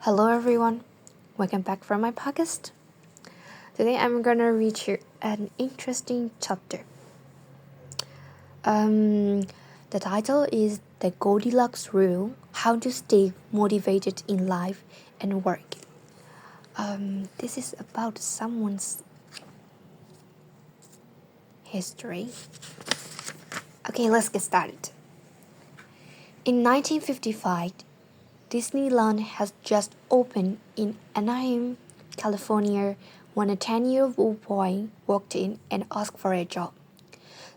Hello everyone, welcome back from my podcast. Today I'm gonna read you an interesting chapter. The title is The Goldilocks Rule: How to Stay Motivated in Life and Work. This is about someone's history. Okay, let's get started. In 1955, Disneyland has just opened in Anaheim, California, when a 10-year-old boy walked in and asked for a job.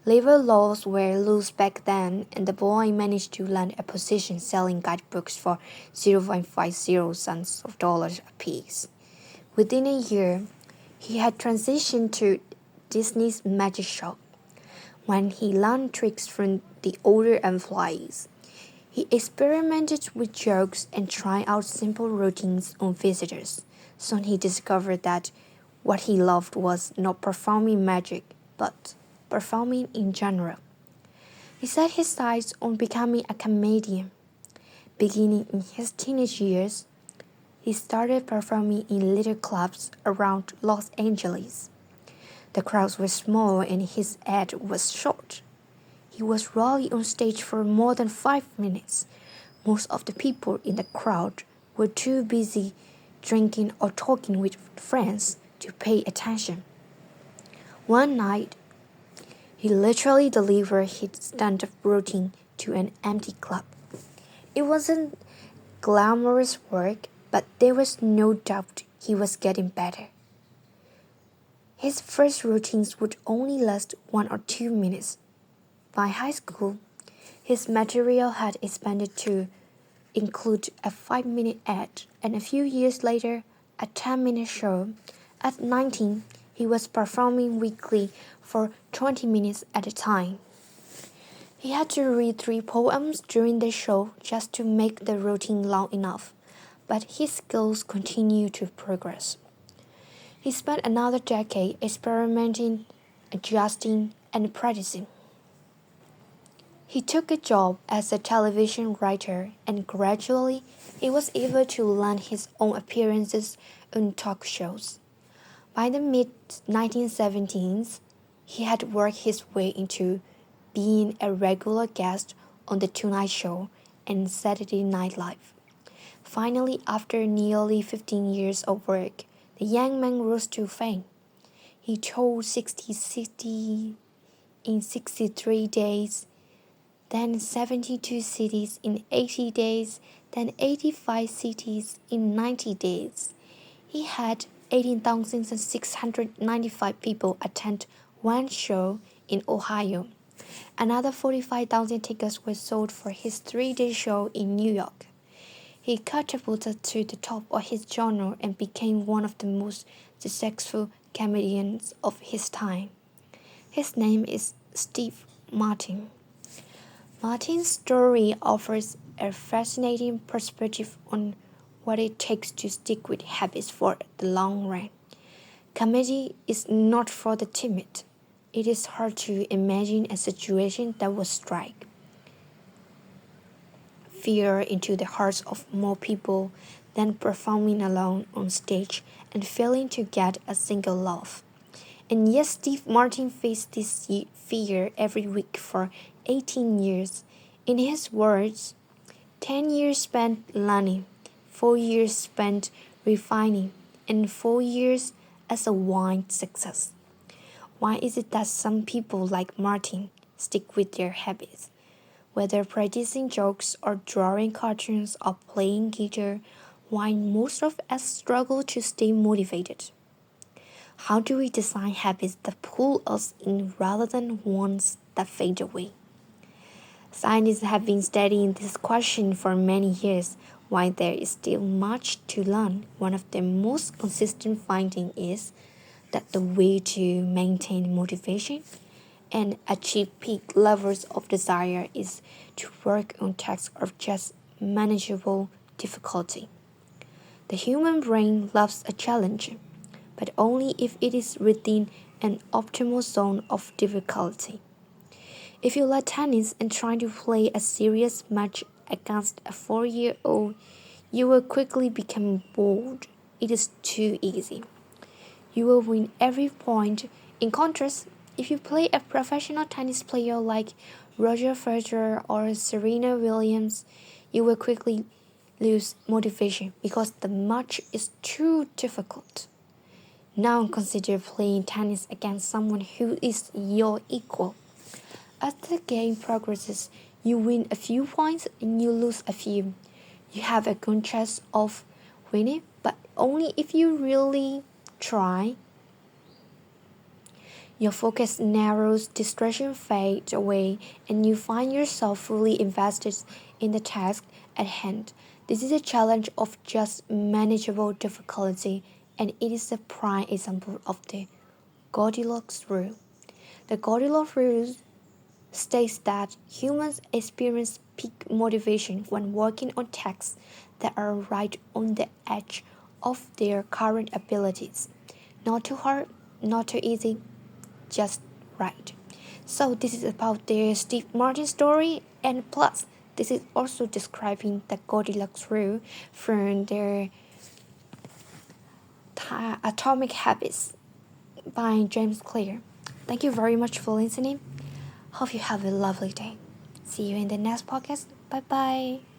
Labor laws were loose back then, and the boy managed to land a position selling guidebooks for 0.50 cents of dollars apiece. Within a year, he had transitioned to Disney's magic shop. When he learned tricks from the older employees, he experimented with jokes and tried out simple routines on visitors. Soon he discovered that what he loved was not performing magic, but performing in general. He set his sights on becoming a comedian. Beginning in his teenage years, he started performing in little clubs around Los Angeles. The crowds were small and his act was short. He was rarely on stage for more than 5 minutes. Most of the people in the crowd were too busy drinking or talking with friends to pay attention. One night, he literally delivered his stand-up routine to an empty club. It wasn't glamorous work, but there was no doubt he was getting better. His first routines would only last 1 or 2 minutes. By high school, his material had expanded to include a 5-minute ad, and a few years later, a 10-minute show. At 19, he was performing weekly for 20 minutes at a time. He had to read 3 poems during the show just to make the routine long enough, but his skills continued to progress. He spent another decade experimenting, adjusting, and practicing. He took a job as a television writer, and gradually he was able to land his own appearances on talk shows. By the mid-1970s, he had worked his way into being a regular guest on The Tonight Show and Saturday Night Live. Finally, after nearly 15 years of work, the young man rose to fame. He toured 60 cities in 63 days, then 72 cities in 80 days, then 85 cities in 90 days. He had 18,695 people attend one show in Ohio. Another 45,000 tickets were sold for his 3-day show in New York. He catapulted to the top of his genre and became one of the most successful comedians of his time. His name is Steve Martin. Martin's story offers a fascinating perspective on what it takes to stick with habits for the long run. Comedy is not for the timid. It is hard to imagine a situation that would strike fear into the hearts of more people than performing alone on stage and failing to get a single laugh. And yet Steve Martin faced this fear every week for 18 years. In his words, 10 years spent learning, 4 years spent refining, and 4 years as a wine success. Why is it that some people like Martin stick with their habits? Whether practicing jokes or drawing cartoons or playing guitar, while most of us struggle to stay motivated. How do we design habits that pull us in rather than ones that fade away? Scientists have been studying this question for many years. While there is still much to learn, one of the most consistent findings is that the way to maintain motivation and achieve peak levels of desire is to work on tasks of just manageable difficulty. The human brain loves a challenge, but only if it is within an optimal zone of difficulty. If you like tennis and try to play a serious match against a 4-year-old, You will quickly become bored. It is too easy. You will win every point. In contrast, if you play a professional tennis player like Roger Federer or Serena Williams, you will quickly lose motivation because the match is too difficult. Now consider playing tennis against someone who is your equal. As the game progresses, you win a few points and you lose a few. You have a good chance of winning, but only if you really try. Your focus narrows, distraction fades away, and you find yourself fully invested in the task at hand. This is a challenge of just manageable difficulty, and it is a prime example of the Goldilocks rule. The Goldilocks rule states that humans experience peak motivation when working on tasks that are right on the edge of their current abilities. Not too hard, not too easy, just right. So this is about the Steve Martin story, and plus this is also describing the Goldilocks rule from their Atomic Habits by James Clear. Thank you very much for listening. Hope you have a lovely day. See you in the next podcast. Bye bye.